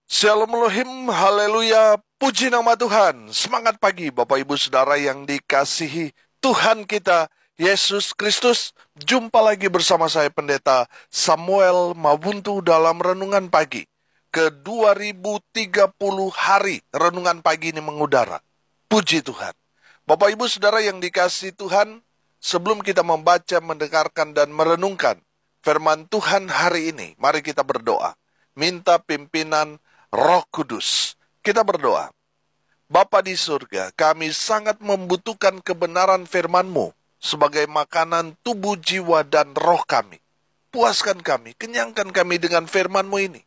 Shalom Elohim, haleluya, puji nama Tuhan. Semangat pagi Bapak Ibu Saudara yang dikasihi Tuhan kita, Yesus Kristus. Jumpa lagi bersama saya Pendeta Samuel Mabuntu dalam Renungan Pagi. Ke 2030 hari Renungan Pagi ini mengudara. Puji Tuhan. Bapak Ibu Saudara yang dikasihi Tuhan, sebelum kita membaca, mendengarkan, dan merenungkan firman Tuhan hari ini, mari kita berdoa. Minta pimpinan Roh Kudus. Kita berdoa. Bapa di surga, kami sangat membutuhkan kebenaran firman-Mu sebagai makanan tubuh, jiwa, dan roh kami. Puaskan kami, kenyangkan kami dengan firman-Mu ini,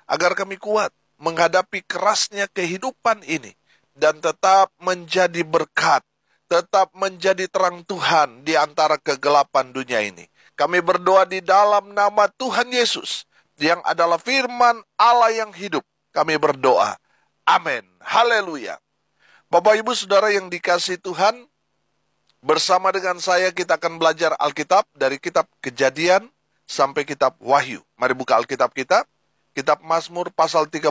agar kami kuat menghadapi kerasnya kehidupan ini, dan tetap menjadi berkat, tetap menjadi terang Tuhan di antara kegelapan dunia ini. Kami berdoa di dalam nama Tuhan Yesus, yang adalah firman Allah yang hidup. Kami berdoa. Amin. Haleluya. Bapak Ibu Saudara yang dikasihi Tuhan, bersama dengan saya kita akan belajar Alkitab dari kitab Kejadian sampai kitab Wahyu. Mari buka Alkitab kita. Kitab Mazmur pasal 37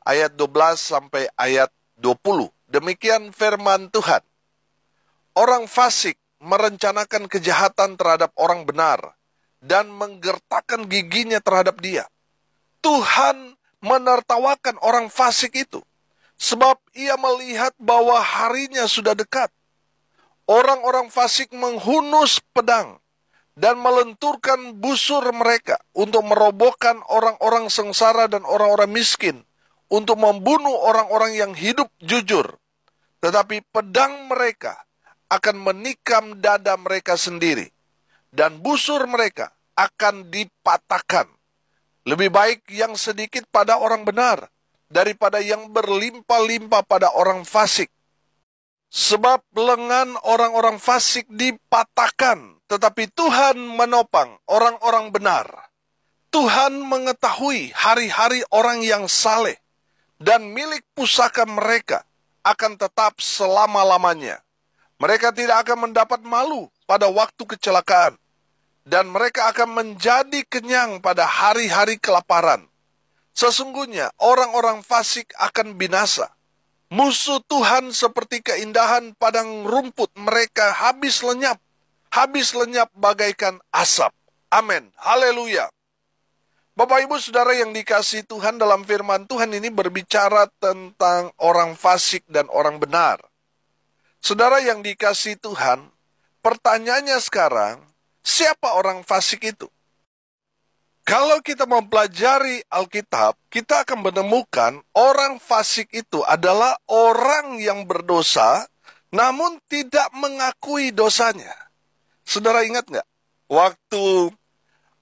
ayat 12 sampai ayat 20. Demikian firman Tuhan. Orang fasik merencanakan kejahatan terhadap orang benar dan menggertakkan giginya terhadap dia. Tuhan menertawakan orang fasik itu, sebab ia melihat bahwa harinya sudah dekat. Orang-orang fasik menghunus pedang dan melenturkan busur mereka untuk merobohkan orang-orang sengsara dan orang-orang miskin, untuk membunuh orang-orang yang hidup jujur. Tetapi pedang mereka akan menikam dada mereka sendiri, dan busur mereka akan dipatahkan. Lebih baik yang sedikit pada orang benar daripada yang berlimpah-limpah pada orang fasik. Sebab lengan orang-orang fasik dipatahkan, tetapi Tuhan menopang orang-orang benar. Tuhan mengetahui hari-hari orang yang saleh, dan milik pusaka mereka akan tetap selama-lamanya. Mereka tidak akan mendapat malu pada waktu kecelakaan, dan mereka akan menjadi kenyang pada hari-hari kelaparan. Sesungguhnya orang-orang fasik akan binasa. Musuh Tuhan seperti keindahan padang rumput, mereka habis lenyap bagaikan asap. Amin. Haleluya. Bapak Ibu Saudara yang dikasihi Tuhan, dalam firman Tuhan ini berbicara tentang orang fasik dan orang benar. Saudara yang dikasihi Tuhan, pertanyaannya sekarang, siapa orang fasik itu? Kalau kita mempelajari Alkitab, kita akan menemukan orang fasik itu adalah orang yang berdosa, namun tidak mengakui dosanya. Saudara ingat nggak? Waktu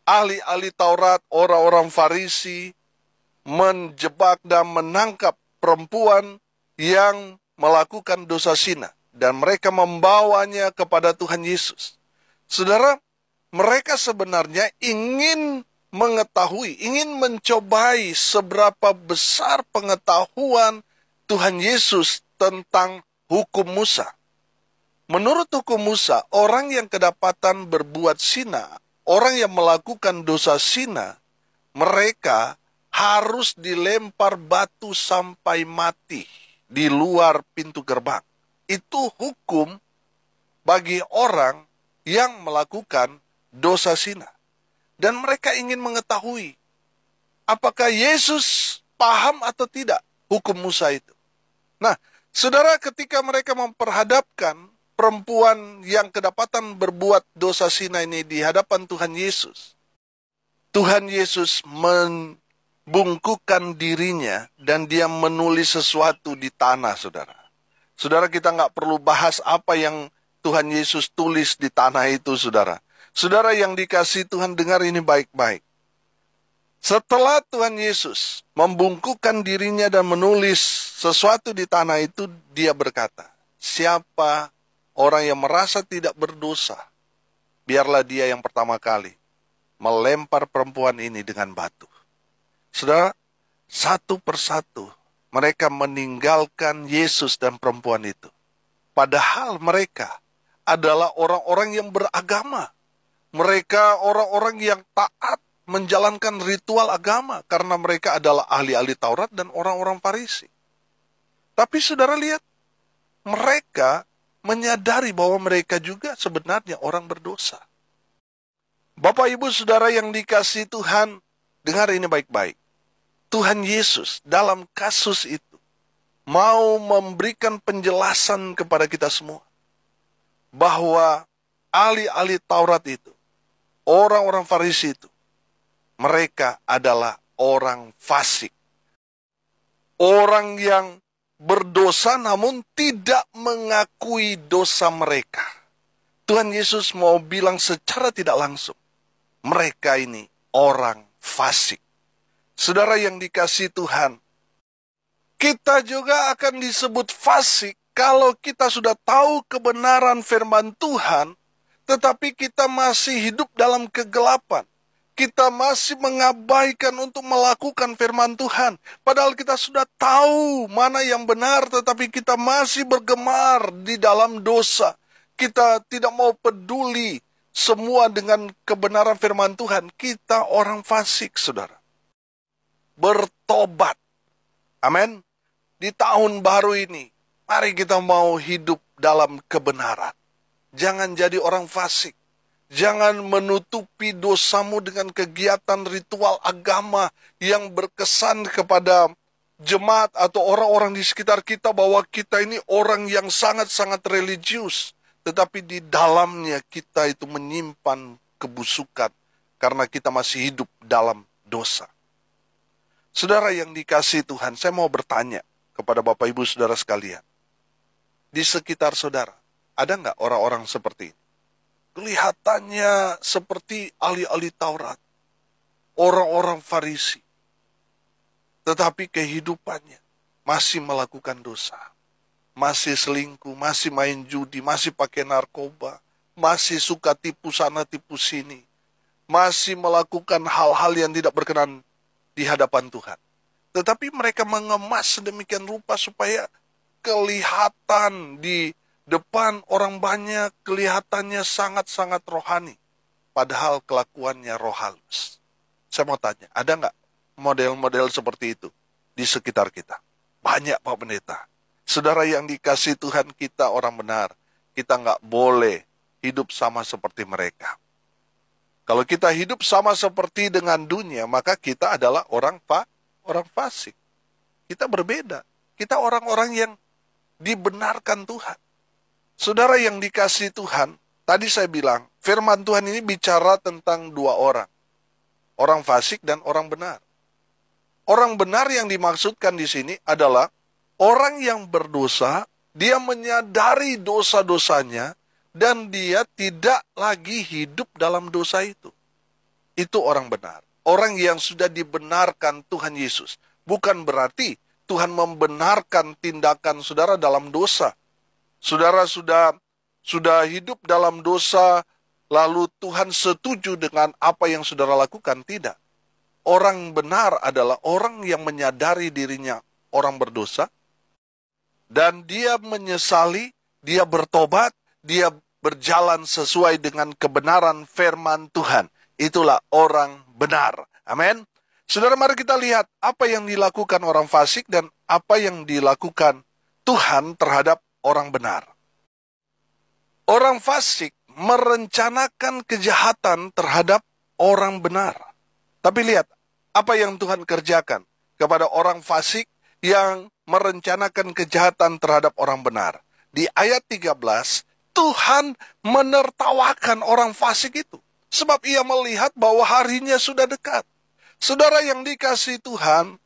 ahli-ahli Taurat, orang-orang Farisi, menjebak dan menangkap perempuan yang melakukan dosa zina, dan mereka membawanya kepada Tuhan Yesus. Saudara, mereka sebenarnya ingin mengetahui, ingin mencobai seberapa besar pengetahuan Tuhan Yesus tentang hukum Musa. Menurut hukum Musa, orang yang kedapatan berbuat zina, orang yang melakukan dosa zina, mereka harus dilempar batu sampai mati di luar pintu gerbang. Itu hukum bagi orang yang melakukan dosa zina. Dan mereka ingin mengetahui, apakah Yesus paham atau tidak hukum Musa itu. Nah, saudara, ketika mereka memperhadapkan perempuan yang kedapatan berbuat dosa zina ini di hadapan Tuhan Yesus, Tuhan Yesus membungkukkan dirinya dan dia menulis sesuatu di tanah, saudara. Saudara, kita nggak perlu bahas apa yang Tuhan Yesus tulis di tanah itu, saudara. Saudara yang dikasihi Tuhan, dengar ini baik-baik. Setelah Tuhan Yesus membungkukkan dirinya dan menulis sesuatu di tanah itu, dia berkata, siapa orang yang merasa tidak berdosa, biarlah dia yang pertama kali melempar perempuan ini dengan batu. Saudara, satu persatu mereka meninggalkan Yesus dan perempuan itu. Padahal mereka adalah orang-orang yang beragama. Mereka orang-orang yang taat menjalankan ritual agama karena mereka adalah ahli-ahli Taurat dan orang-orang Farisi. Tapi saudara lihat, mereka menyadari bahwa mereka juga sebenarnya orang berdosa. Bapak, Ibu, Saudara yang dikasihi Tuhan, dengar ini baik-baik. Tuhan Yesus dalam kasus itu mau memberikan penjelasan kepada kita semua bahwa ahli-ahli Taurat itu, orang-orang Farisi itu, mereka adalah orang fasik. Orang yang berdosa namun tidak mengakui dosa mereka. Tuhan Yesus mau bilang secara tidak langsung, mereka ini orang fasik. Saudara yang dikasihi Tuhan, kita juga akan disebut fasik kalau kita sudah tahu kebenaran firman Tuhan, tetapi kita masih hidup dalam kegelapan. Kita masih mengabaikan untuk melakukan firman Tuhan. Padahal kita sudah tahu mana yang benar, tetapi kita masih bergemar di dalam dosa. Kita tidak mau peduli semua dengan kebenaran firman Tuhan. Kita orang fasik, saudara. Bertobat. Amin. Di tahun baru ini, mari kita mau hidup dalam kebenaran. Jangan jadi orang fasik. Jangan menutupi dosamu dengan kegiatan ritual agama yang berkesan kepada jemaat atau orang-orang di sekitar kita bahwa kita ini orang yang sangat-sangat religius. Tetapi di dalamnya kita itu menyimpan kebusukan karena kita masih hidup dalam dosa. Saudara yang dikasihi Tuhan, saya mau bertanya kepada Bapak Ibu Saudara sekalian. Di sekitar saudara, ada nggak orang-orang seperti ini? Kelihatannya seperti ahli-ahli Taurat, orang-orang Farisi. Tetapi kehidupannya masih melakukan dosa. Masih selingkuh, masih main judi, masih pakai narkoba, masih suka tipu sana tipu sini, masih melakukan hal-hal yang tidak berkenan di hadapan Tuhan. Tetapi mereka mengemas sedemikian rupa supaya kelihatan di depan orang banyak, kelihatannya sangat-sangat rohani. Padahal kelakuannya roh halus. Saya mau tanya, ada nggak model-model seperti itu di sekitar kita? Banyak, Pak Pendeta. Saudara yang dikasihi Tuhan, kita orang benar. Kita nggak boleh hidup sama seperti mereka. Kalau kita hidup sama seperti dengan dunia, maka kita adalah orang fasik. Kita berbeda. Kita orang-orang yang dibenarkan Tuhan. Saudara yang dikasihi Tuhan, tadi saya bilang, firman Tuhan ini bicara tentang dua orang. Orang fasik dan orang benar. Orang benar yang dimaksudkan di sini adalah orang yang berdosa, dia menyadari dosa-dosanya, dan dia tidak lagi hidup dalam dosa itu. Itu orang benar. Orang yang sudah dibenarkan Tuhan Yesus. Bukan berarti Tuhan membenarkan tindakan saudara dalam dosa. Saudara sudah hidup dalam dosa, lalu Tuhan setuju dengan apa yang saudara lakukan? Tidak. Orang benar adalah orang yang menyadari dirinya orang berdosa, dan dia menyesali, dia bertobat, dia berjalan sesuai dengan kebenaran firman Tuhan. Itulah orang benar. Amin. Saudara, mari kita lihat apa yang dilakukan orang fasik dan apa yang dilakukan Tuhan terhadap orang benar. Orang fasik merencanakan kejahatan terhadap orang benar. Tapi lihat apa yang Tuhan kerjakan kepada orang fasik yang merencanakan kejahatan terhadap orang benar. Di ayat 13, Tuhan menertawakan orang fasik itu. Sebab ia melihat bahwa harinya sudah dekat. Saudara yang dikasihi Tuhan,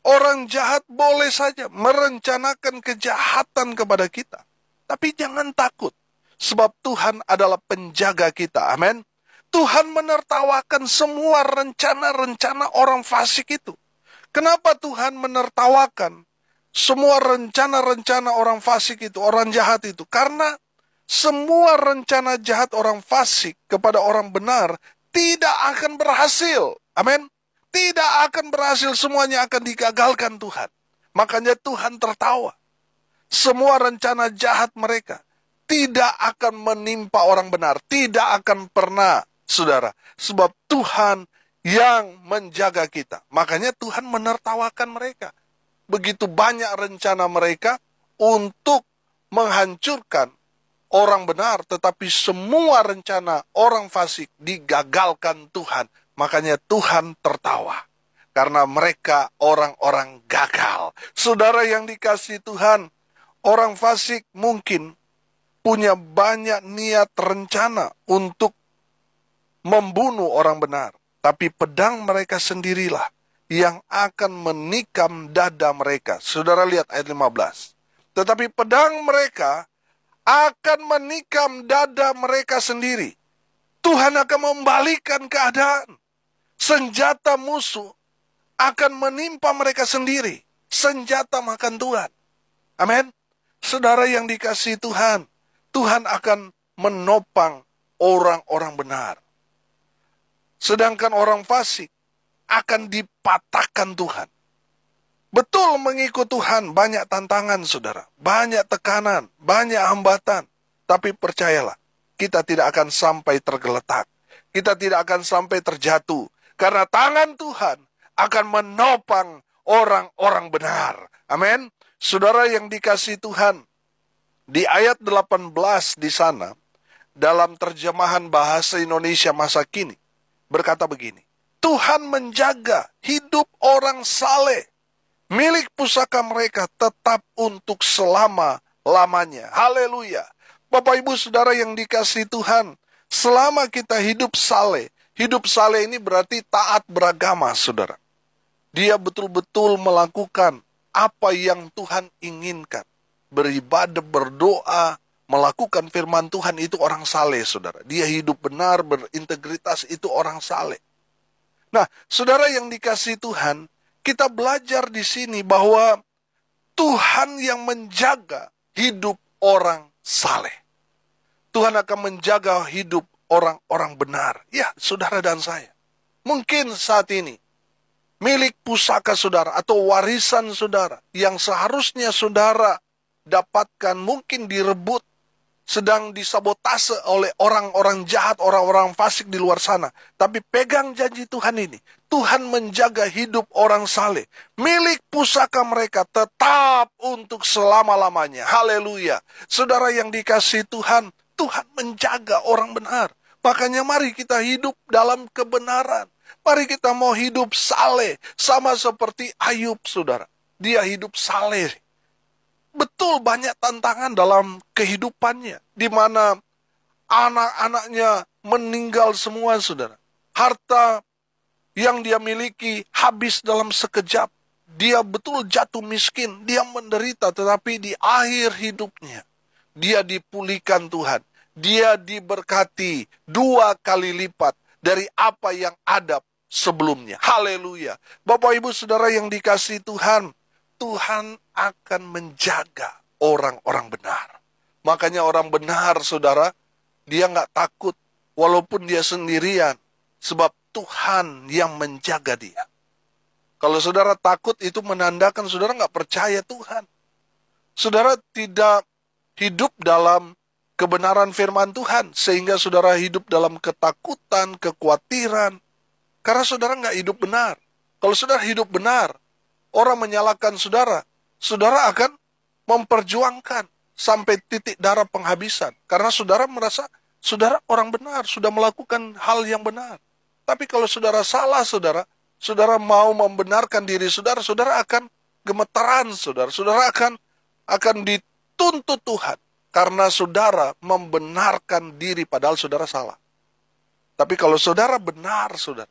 orang jahat boleh saja merencanakan kejahatan kepada kita. Tapi jangan takut, sebab Tuhan adalah penjaga kita. Amin. Tuhan menertawakan semua rencana-rencana orang fasik itu. Kenapa Tuhan menertawakan semua rencana-rencana orang fasik itu, orang jahat itu? Karena semua rencana jahat orang fasik kepada orang benar tidak akan berhasil. Amin. Tidak akan berhasil, semuanya akan digagalkan Tuhan. Makanya Tuhan tertawa. Semua rencana jahat mereka tidak akan menimpa orang benar. Tidak akan pernah, saudara. Sebab Tuhan yang menjaga kita. Makanya Tuhan menertawakan mereka. Begitu banyak rencana mereka untuk menghancurkan orang benar, tetapi semua rencana orang fasik digagalkan Tuhan. Makanya Tuhan tertawa. Karena mereka orang-orang gagal. Saudara yang dikasihi Tuhan, orang fasik mungkin punya banyak niat rencana untuk membunuh orang benar. Tapi pedang mereka sendirilah yang akan menikam dada mereka. Saudara lihat ayat 15. Tetapi pedang mereka akan menikam dada mereka sendiri. Tuhan akan membalikan keadaan. Senjata musuh akan menimpa mereka sendiri. Senjata makan Tuhan. Amin. Saudara yang dikasihi Tuhan, Tuhan akan menopang orang-orang benar. Sedangkan orang fasik akan dipatahkan Tuhan. Betul, mengikut Tuhan banyak tantangan, saudara. Banyak tekanan, banyak hambatan. Tapi percayalah, kita tidak akan sampai tergeletak. Kita tidak akan sampai terjatuh. Karena tangan Tuhan akan menopang orang-orang benar. Amin. Saudara yang dikasihi Tuhan, di ayat 18 di sana, dalam terjemahan bahasa Indonesia masa kini, berkata begini, Tuhan menjaga hidup orang saleh, milik pusaka mereka tetap untuk selama-lamanya. Haleluya. Bapak Ibu Saudara yang dikasihi Tuhan, selama kita hidup saleh ini berarti taat beragama, saudara. Dia betul-betul melakukan apa yang Tuhan inginkan. Beribadah, berdoa, melakukan firman Tuhan, itu orang saleh, saudara. Dia hidup benar, berintegritas, itu orang saleh. Nah, saudara yang dikasihi Tuhan, kita belajar di sini bahwa Tuhan yang menjaga hidup orang saleh. Tuhan akan menjaga hidup orang-orang benar. Ya, saudara dan saya. Mungkin saat ini, milik pusaka saudara atau warisan saudara yang seharusnya saudara dapatkan mungkin direbut, sedang disabotase oleh orang-orang jahat, orang-orang fasik di luar sana. Tapi pegang janji Tuhan ini. Tuhan menjaga hidup orang saleh. Milik pusaka mereka tetap untuk selama-lamanya. Haleluya. Saudara yang dikasihi Tuhan, Tuhan menjaga orang benar. Makanya mari kita hidup dalam kebenaran. Mari kita mau hidup saleh. Sama seperti Ayub, saudara. Dia hidup saleh. Betul banyak tantangan dalam kehidupannya. Di mana anak-anaknya meninggal semua, saudara. Harta yang dia miliki habis dalam sekejap. Dia betul jatuh miskin. Dia menderita, tetapi di akhir hidupnya, dia dipulihkan Tuhan. Dia diberkati 2 kali lipat dari apa yang ada sebelumnya. Haleluya. Bapak Ibu Saudara yang dikasihi Tuhan, Tuhan akan menjaga orang-orang benar. Makanya orang benar, saudara, dia nggak takut walaupun dia sendirian. Sebab Tuhan yang menjaga dia. Kalau saudara takut, itu menandakan saudara nggak percaya Tuhan. Saudara tidak hidup dalam kebenaran firman Tuhan, sehingga saudara hidup dalam ketakutan, kekhawatiran, karena saudara nggak hidup benar. Kalau saudara hidup benar, orang menyalahkan saudara, saudara akan memperjuangkan sampai titik darah penghabisan, karena saudara merasa saudara orang benar, sudah melakukan hal yang benar. Tapi kalau saudara salah, saudara mau membenarkan diri saudara, saudara akan gemeteran, saudara akan dituntut Tuhan. Karena saudara membenarkan diri padahal saudara salah. Tapi kalau saudara benar, saudara,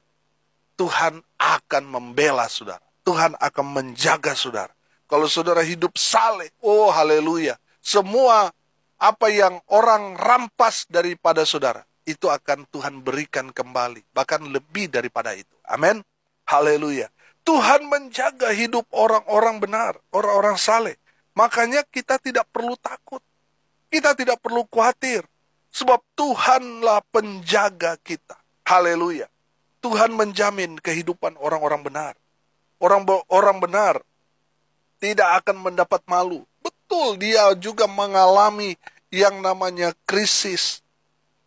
Tuhan akan membela saudara. Tuhan akan menjaga saudara. Kalau saudara hidup saleh, oh haleluya. Semua apa yang orang rampas daripada saudara, itu akan Tuhan berikan kembali. Bahkan lebih daripada itu. Amin. Haleluya. Tuhan menjaga hidup orang-orang benar, orang-orang saleh. Makanya kita tidak perlu takut. Kita tidak perlu khawatir. Sebab Tuhanlah penjaga kita. Haleluya. Tuhan menjamin kehidupan orang-orang benar. Orang benar tidak akan mendapat malu. Betul, dia juga mengalami yang namanya krisis.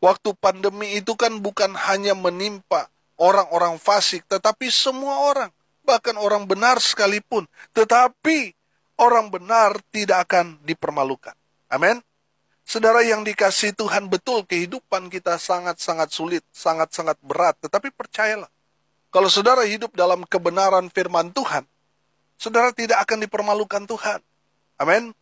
Waktu pandemi itu kan bukan hanya menimpa orang-orang fasik, tetapi semua orang, bahkan orang benar sekalipun. Tetapi orang benar tidak akan dipermalukan. Amin. Saudara yang dikasihi Tuhan, betul kehidupan kita sangat-sangat sulit, sangat-sangat berat. Tetapi percayalah, kalau saudara hidup dalam kebenaran firman Tuhan, saudara tidak akan dipermalukan Tuhan. Amin.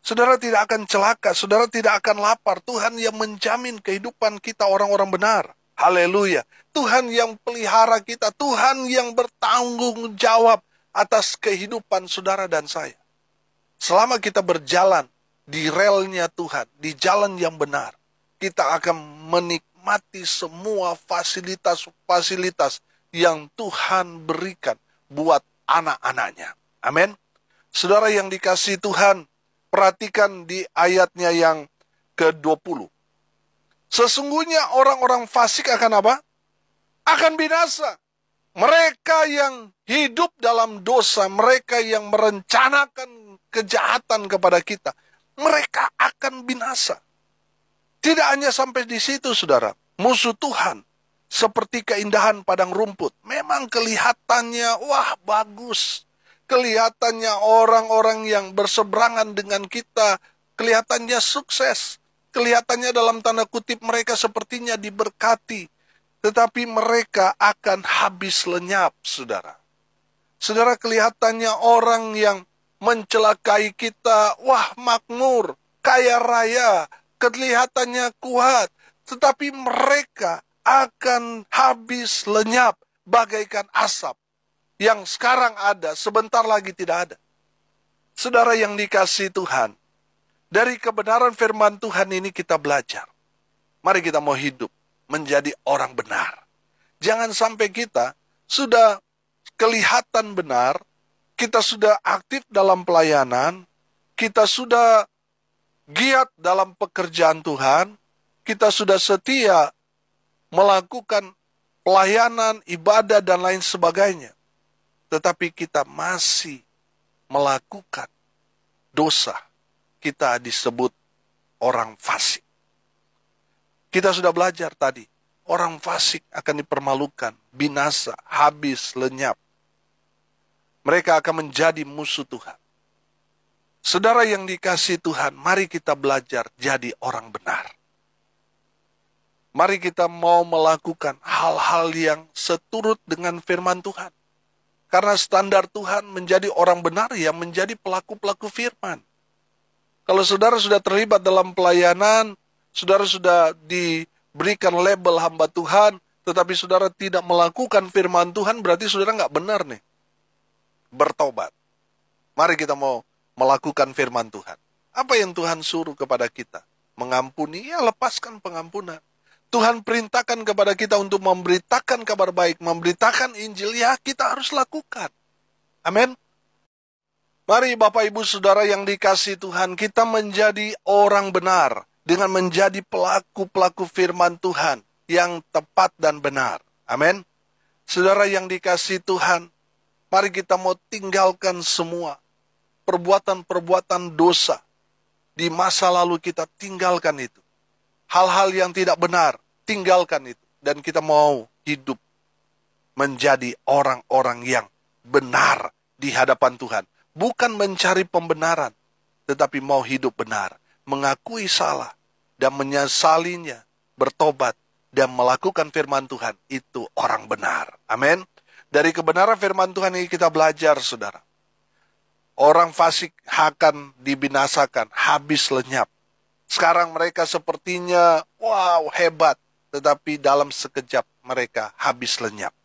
Saudara tidak akan celaka, saudara tidak akan lapar. Tuhan yang menjamin kehidupan kita orang-orang benar. Haleluya. Tuhan yang pelihara kita, Tuhan yang bertanggung jawab atas kehidupan saudara dan saya. Selama kita berjalan di relnya Tuhan, di jalan yang benar, kita akan menikmati semua fasilitas-fasilitas yang Tuhan berikan buat anak-anaknya. Amin. Saudara yang dikasihi Tuhan, perhatikan di ayatnya yang ke-20. Sesungguhnya orang-orang fasik akan apa? Akan binasa. Mereka yang hidup dalam dosa, mereka yang merencanakan kejahatan kepada kita, mereka akan binasa. Tidak hanya sampai di situ, saudara. Musuh Tuhan seperti keindahan padang rumput. Memang kelihatannya, wah bagus. Kelihatannya orang-orang yang berseberangan dengan kita, kelihatannya sukses. Kelihatannya dalam tanda kutip mereka sepertinya diberkati. Tetapi mereka akan habis lenyap, saudara. Saudara, kelihatannya orang yang mencelakai kita, wah makmur, kaya raya, kelihatannya kuat, tetapi mereka akan habis lenyap bagaikan asap yang sekarang ada, sebentar lagi tidak ada. Saudara yang dikasihi Tuhan, dari kebenaran firman Tuhan ini kita belajar. Mari kita mau hidup menjadi orang benar. Jangan sampai kita sudah kelihatan benar, kita sudah aktif dalam pelayanan, kita sudah giat dalam pekerjaan Tuhan, kita sudah setia melakukan pelayanan, ibadah, dan lain sebagainya. Tetapi kita masih melakukan dosa, kita disebut orang fasik. Kita sudah belajar tadi, orang fasik akan dipermalukan, binasa, habis, lenyap. Mereka akan menjadi musuh Tuhan. Saudara yang dikasihi Tuhan, mari kita belajar jadi orang benar. Mari kita mau melakukan hal-hal yang seturut dengan firman Tuhan. Karena standar Tuhan menjadi orang benar yang menjadi pelaku-pelaku firman. Kalau saudara sudah terlibat dalam pelayanan, saudara sudah diberikan label hamba Tuhan, tetapi saudara tidak melakukan firman Tuhan, berarti saudara nggak benar nih. Bertobat. Mari kita mau melakukan firman Tuhan. Apa yang Tuhan suruh kepada kita? Mengampuni, ya lepaskan pengampunan. Tuhan perintahkan kepada kita untuk memberitakan kabar baik, memberitakan Injil, ya kita harus lakukan. Amin. Mari Bapak Ibu Saudara yang dikasihi Tuhan, kita menjadi orang benar dengan menjadi pelaku-pelaku firman Tuhan yang tepat dan benar. Amin. Saudara yang dikasihi Tuhan, mari kita mau tinggalkan semua perbuatan-perbuatan dosa. Di masa lalu kita tinggalkan itu. Hal-hal yang tidak benar, tinggalkan itu. Dan kita mau hidup menjadi orang-orang yang benar di hadapan Tuhan. Bukan mencari pembenaran, tetapi mau hidup benar. Mengakui salah dan menyesalinya, bertobat dan melakukan firman Tuhan. Itu orang benar. Amin. Dari kebenaran firman Tuhan ini kita belajar, saudara. Orang fasik akan dibinasakan, habis lenyap. Sekarang mereka sepertinya, wow, hebat. Tetapi dalam sekejap mereka habis lenyap.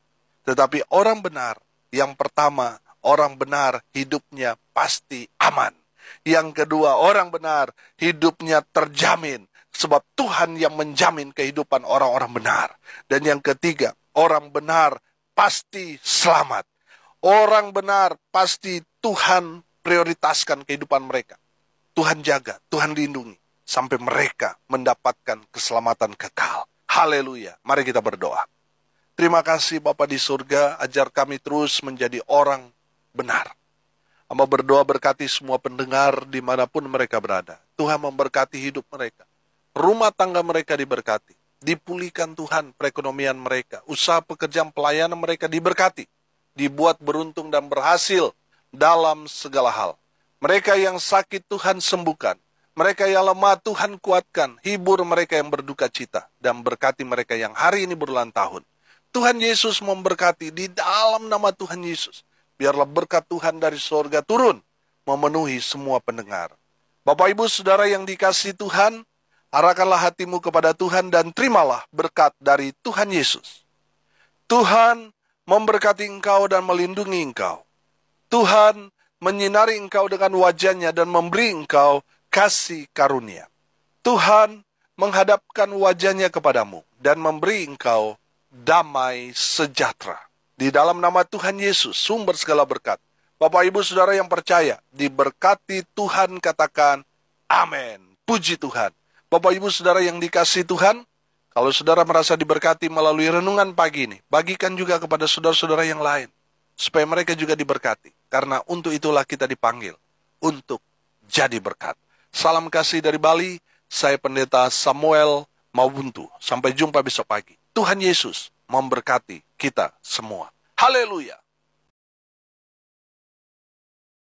Tetapi orang benar, yang pertama, orang benar hidupnya pasti aman. Yang kedua, orang benar hidupnya terjamin. Sebab Tuhan yang menjamin kehidupan orang-orang benar. Dan yang ketiga, orang benar pasti selamat. Orang benar pasti Tuhan prioritaskan kehidupan mereka. Tuhan jaga, Tuhan lindungi. Sampai mereka mendapatkan keselamatan kekal. Haleluya. Mari kita berdoa. Terima kasih Bapa di surga, ajar kami terus menjadi orang benar. Hamba berdoa berkati semua pendengar dimanapun mereka berada. Tuhan memberkati hidup mereka. Rumah tangga mereka diberkati. dipulihkan Tuhan perekonomian mereka, usaha pekerjaan pelayanan mereka diberkati, dibuat beruntung dan berhasil dalam segala hal. Mereka yang sakit Tuhan sembuhkan, mereka yang lemah Tuhan kuatkan, hibur mereka yang berduka cita, dan berkati mereka yang hari ini berulang tahun. Tuhan Yesus memberkati di dalam nama Tuhan Yesus. Biarlah berkat Tuhan dari sorga turun, memenuhi semua pendengar. Bapak Ibu Saudara yang dikasihi Tuhan, arahkanlah hatimu kepada Tuhan dan terimalah berkat dari Tuhan Yesus. Tuhan memberkati engkau dan melindungi engkau. Tuhan menyinari engkau dengan wajah-Nya dan memberi engkau kasih karunia. Tuhan menghadapkan wajah-Nya kepadamu dan memberi engkau damai sejahtera. Di dalam nama Tuhan Yesus, sumber segala berkat. Bapak Ibu Saudara yang percaya, diberkati Tuhan, katakan amin. Puji Tuhan. Bapak Ibu Saudara yang dikasihi Tuhan, kalau saudara merasa diberkati melalui renungan pagi ini, bagikan juga kepada saudara-saudara yang lain, supaya mereka juga diberkati. Karena untuk itulah kita dipanggil, untuk jadi berkat. Salam kasih dari Bali, saya Pendeta Samuel Mawuntu. Sampai jumpa besok pagi. Tuhan Yesus memberkati kita semua. Haleluya.